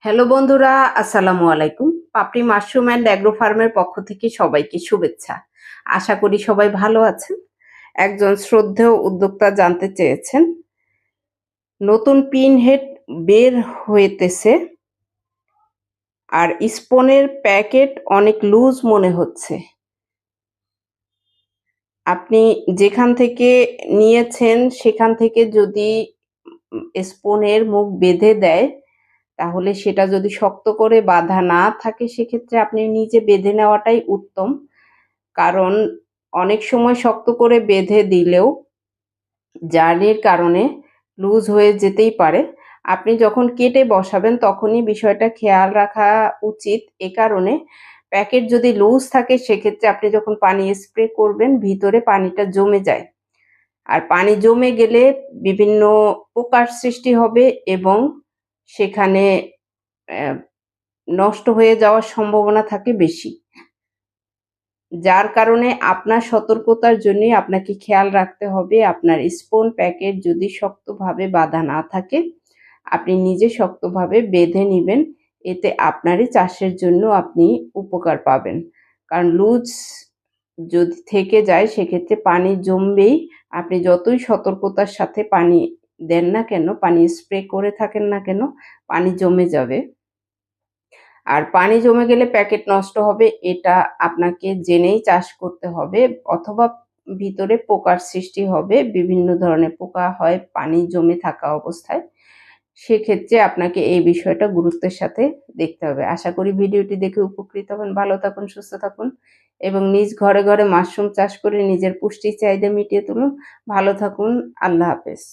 Hello বন্ধুরা, আসসালামু আলাইকুম। পাপড়ি মাশরুম অ্যান্ড অ্যাগ্রো ফার্মের পক্ষ থেকে সবাইকে শুভেচ্ছা। আশা করি সবাই ভালো আছেন। একজন শ্রদ্ধেয় উদ্যোক্তা জানতে চেয়েছেন, নতুন পিন হেড বের হইতেছে আর স্পনের প্যাকেট অনেক লুজ মনে হচ্ছে। আপনি যেখান থেকে নিয়েছেন সেখান থেকে যদি স্পনের মুখ বেঁধে দেয়, তাহলে সেটা যদি শক্ত করে বাঁধা না থাকে সেক্ষেত্রে আপনি নিজে বেঁধে নেওয়াটাই উত্তম। কারণ অনেক সময় শক্ত করে বেঁধে দিলেও জার্নির কারণে লুজ হয়ে যেতেই পারে। আপনি যখন কেটে বসাবেন তখনই বিষয়টা খেয়াল রাখা উচিত। এ কারণে প্যাকেট যদি লুজ থাকে সেক্ষেত্রে আপনি যখন পানি স্প্রে করবেন ভিতরে পানিটা জমে যায়। আর পানি জমে গেলে বিভিন্ন পোকার সৃষ্টি হবে এবং সেখানে নষ্ট হয়ে যাওয়ার সম্ভাবনা থাকে বেশি। যার কারণে আপনার সতর্কতার জন্যই আপনাকে খেয়াল রাখতে হবে আপনার স্পন প্যাকেট যদি শক্তভাবে বাঁধা না থাকে, আপনি নিজে শক্তভাবে বেঁধে নিবেন। এতে আপনারই চাষের জন্য আপনি উপকার পাবেন। কারণ লুজ যদি থেকে যায় সেক্ষেত্রে পানি জমবেই। আপনি যতই সতর্কতার সাথে পানি দেন না কেন, পানি স্প্রে করে থাকেন না কেন, পানি জমে যাবে। আর পানি জমে গেলে প্যাকেট নষ্ট হবে, এটা আপনাকে জেনেই চাষ করতে হবে। অথবা ভিতরে পোকার সৃষ্টি হবে, বিভিন্ন ধরনের পোকা হয় পানি জমে থাকা অবস্থায়। সেক্ষেত্রে আপনাকে এই বিষয়টা গুরুত্বের সাথে দেখতে হবে। আশা করি ভিডিওটি দেখে উপকৃত হবেন। ভালো থাকুন, সুস্থ থাকুন এবং নিজ ঘরে ঘরে মাশরুম চাষ করে নিজের পুষ্টির চাহিদা মিটিয়ে তুলুন। ভালো থাকুন। আল্লাহ হাফেজ।